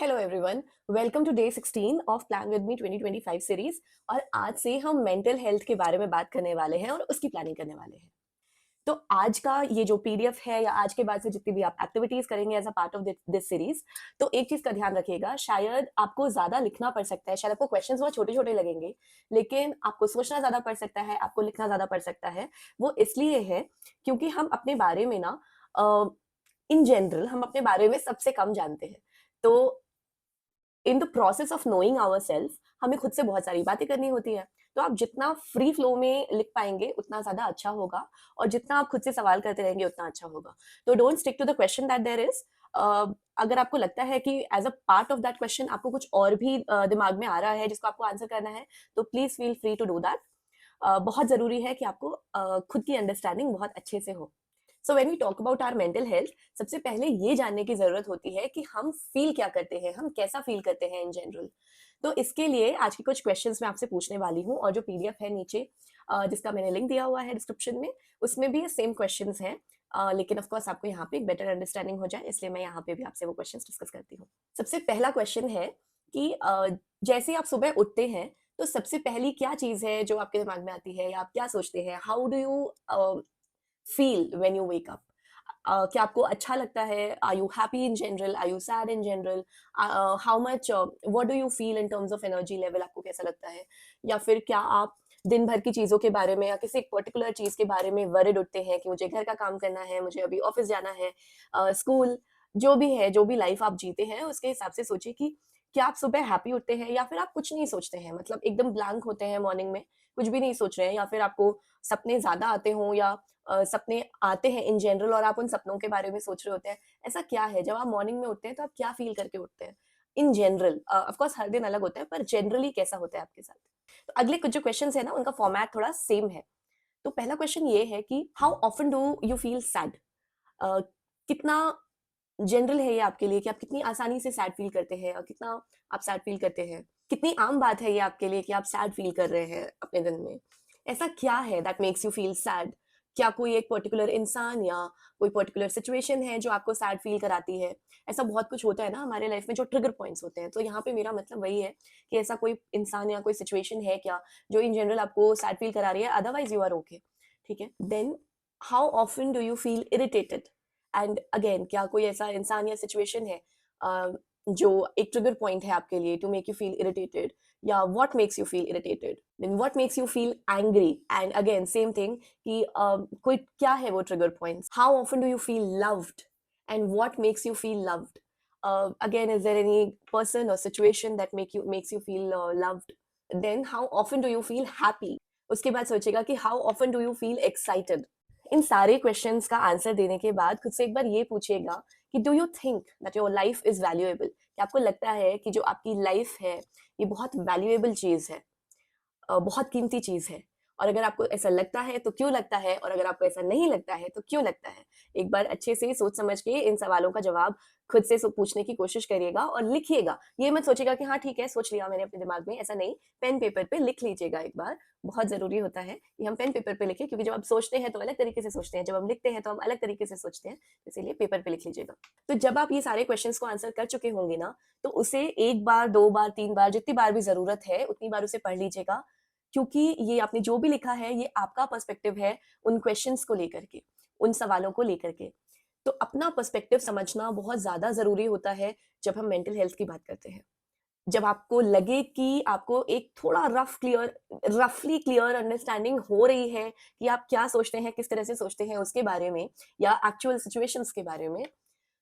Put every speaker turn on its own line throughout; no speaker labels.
Hello everyone, welcome to day 16 of plan with me 2025 series. और आज से हम मेंटल हेल्थ के बारे में बात करने वाले हैं और उसकी प्लानिंग करने वाले हैं। तो आज का ये जो पीडीएफ है या आज के बाद से जितनी भी आप एक्टिविटीज करेंगे as a part of this series, तो एक चीज का ध्यान रखिएगा, शायद आपको ज्यादा लिखना पड़ सकता है, शायद आपको क्वेश्चंस बहुत छोटे छोटे लगेंगे, लेकिन आपको सोचना ज्यादा पड़ सकता है, आपको लिखना ज्यादा पड़ सकता है। वो इसलिए है क्योंकि हम अपने बारे में ना, इन जनरल हम अपने बारे में सबसे कम जानते हैं। तो in the process of knowing our self हमें खुद से बहुत सारी बातें करनी होती है। तो आप जितना फ्री फ्लो में लिख पाएंगे उतना ज्यादा अच्छा होगा, और जितना आप खुद से सवाल करते रहेंगे उतना अच्छा होगा। तो don't stick to the question that there is. अगर आपको लगता है कि as a part of that question आपको कुछ और भी दिमाग में आ रहा है जिसको आपको आंसर करना है, तो please feel free to do that. बहुत जरूरी है कि आपको खुद की अंडरस्टैंडिंग बहुत अच्छे से हो। So when we talk about our mental health, सबसे पहले ये जानने की जरूरत होती है कि हम फील क्या करते हैं, हम कैसा फील करते हैं इन जनरल। तो इसके लिए आज के कुछ क्वेश्चंस मैं आपसे पूछने वाली हूँ, और जो पीडीएफ है नीचे जिसका मैंने लिंक दिया हुआ है डिस्क्रिप्शन में, उसमें भी ये सेम क्वेश्चंस हैं। लेकिन ऑफ कोर्स आपको यहाँ पे एक बेटर अंडरस्टैंडिंग हो जाए, इसलिए मैं यहाँ पे भी आपसे वो क्वेश्चंस डिस्कस करती हूँ। सबसे पहला क्वेश्चन है कि जैसे आप सुबह उठते हैं, तो सबसे पहली क्या चीज है जो आपके दिमाग में आती है, या आप क्या सोचते हैं? How do you feel when you wake up? क्या आपको अच्छा लगता है? Are you happy in general? Are you sad in general? How much what do you feel in terms of energy level? आपको कैसा लगता है? या फिर क्या आप दिन भर की चीजों के बारे में या किसी एक पर्टिकुलर चीज के बारे में वरिड उठते हैं कि मुझे घर का काम करना है, मुझे अभी ऑफिस जाना है, स्कूल, जो भी है, जो भी लाइफ आप जीते हैं उसके हिसाब से सोचिए कि क्या आप सुबह हैप्पी उठते हैं, या फिर आप कुछ नहीं सोचते हैं, मतलब एकदम ब्लैंक होते हैं मॉर्निंग में, कुछ भी नहीं सोच रहे हैं, या फिर आपको सपने ज्यादा आते हों, या सपने आते हैं इन जनरल और आप उन सपनों के बारे में सोच रहे होते हैं। ऐसा क्या है जब आप मॉर्निंग में उठते हैं, तो आप क्या फील करके उठते हैं इन जनरल? ऑफ कोर्स हर दिन अलग होता है, पर जनरली कैसा होता है आपके साथ? तो अगले कुछ जो क्वेश्चंस है ना, उनका फॉर्मेट थोड़ा सेम है। तो पहला क्वेश्चन ये है कि how often do you feel sad? कितना जनरल है ये आपके लिए कि आप कितनी आसानी से सैड फील करते हैं, और कितना आप सैड फील करते हैं? कितनी आम बात है ये आपके लिए कि आप सैड फील कर रहे हैं अपने दिन में? ऐसा क्या है that makes you feel sad? क्या कोई एक पर्टिकुलर इंसान या कोई पर्टिकुलर सिचुएशन है जो आपको सैड फील कराती है? ऐसा बहुत कुछ होता है ना हमारे लाइफ में, जो ट्रिगर पॉइंट्स होते हैं। तो यहाँ पे मेरा मतलब वही है कि ऐसा कोई इंसान या कोई सिचुएशन है क्या जो इन जनरल आपको सैड फील करा रही है, अदरवाइज यू आर ओके। ठीक है, then how often do you feel irritated? And again, क्या कोई ऐसा इंसान या सिचुएशन है जो एक ट्रिगर पॉइंट है आपके लिए to make you feel irritated? या what makes you feel irritated? Then what makes you feel angry? And again same thing कि कोई क्या है वो trigger points? How often do you feel loved? And what makes you feel loved? Again, is there any person और situation that makes you feel loved? Then how often do you feel happy? उसके बाद सोचेगा कि how often do you feel excited? इन सारे questions का answer देने के बाद खुद से एक बार ये पूछिएगा कि do you think that your life is valuable? क्या आपको लगता है कि जो आपकी लाइफ है ये बहुत वैल्यूएबल चीज है, बहुत कीमती चीज है? और अगर आपको ऐसा लगता है तो क्यों लगता है, और अगर आपको ऐसा नहीं लगता है तो क्यों लगता है? एक बार अच्छे से सोच समझ के इन सवालों का जवाब खुद से पूछने की कोशिश करिएगा और लिखिएगा। ये मत सोचिएगा कि हाँ ठीक है, सोच लिया मैंने अपने दिमाग में, ऐसा नहीं। पेन पेपर पे लिख लीजिएगा एक बार। बहुत जरूरी होता है कि हम पेन पेपर पे लिखें, क्योंकि जब आप सोचते हैं तो अलग तरीके से सोचते हैं, जब हम लिखते हैं तो हम अलग तरीके से सोचते हैं। इसीलिए पेपर पे लिख लीजिएगा। तो जब आप ये सारे क्वेश्चंस को आंसर कर चुके होंगे ना, तो उसे एक बार, दो बार, तीन बार, जितनी बार भी जरूरत है उतनी बार उसे पढ़ लीजिएगा। क्योंकि ये आपने जो भी लिखा है ये आपका पर्सपेक्टिव है उन क्वेश्चंस को लेकर के, उन सवालों को लेकर के। तो अपना पर्सपेक्टिव समझना बहुत ज्यादा जरूरी होता है जब हम मेंटल हेल्थ की बात करते हैं। जब आपको लगे कि आपको एक थोड़ा रफली क्लियर अंडरस्टैंडिंग हो रही है कि आप क्या सोचते हैं, किस तरह से सोचते हैं उसके बारे में, या एक्चुअल सिचुएशंस के बारे में,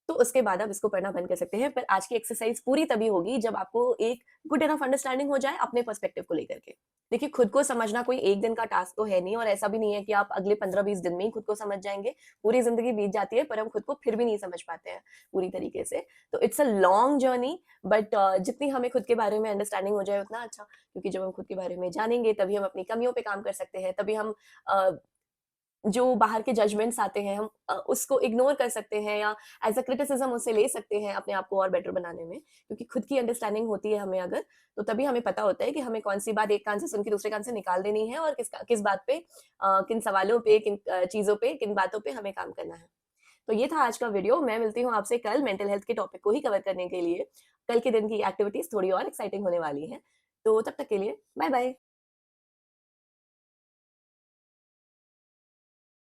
तो उसके बाद आप इसको पढ़ना बंद कर सकते हैं। पर आज की एक्सरसाइज पूरी तभी होगी जब आपको एक गुड इनफ अंडरस्टैंडिंग हो जाए अपने पर्सपेक्टिव को लेकर के। देखिए, खुद को समझना कोई एक दिन का टास्क तो है नहीं, और ऐसा भी नहीं है कि आप अगले 15-20 दिन में ही खुद को समझ जाएंगे। पूरी जिंदगी बीत जाती है पर हम खुद को फिर भी नहीं समझ पाते हैं पूरी तरीके से। तो it's a long journey, but जितनी हमें खुद के बारे में अंडरस्टैंडिंग हो जाए उतना अच्छा। क्योंकि जब हम खुद के बारे में जानेंगे तभी हम अपनी कमियों पे काम कर सकते हैं, तभी हम जो बाहर के जजमेंट्स आते हैं हम उसको इग्नोर कर सकते हैं, या एज अ क्रिटिसिज्म उसे ले सकते हैं अपने आप को और बेटर बनाने में। क्योंकि खुद की अंडरस्टैंडिंग होती है हमें अगर, तो तभी हमें पता होता है कि हमें कौन सी बात एक कान से सुन के दूसरे कान से निकाल देनी है, और किस बात पे, किन सवालों पे, किन चीजों पे, किन बातों पे हमें काम करना है। तो ये था आज का वीडियो। मैं मिलती हूँ आपसे कल मेंटल हेल्थ के टॉपिक को ही कवर करने के लिए। कल के दिन की एक्टिविटीज थोड़ी और एक्साइटिंग होने वाली हैं। तो तब तक के लिए बाय बाय।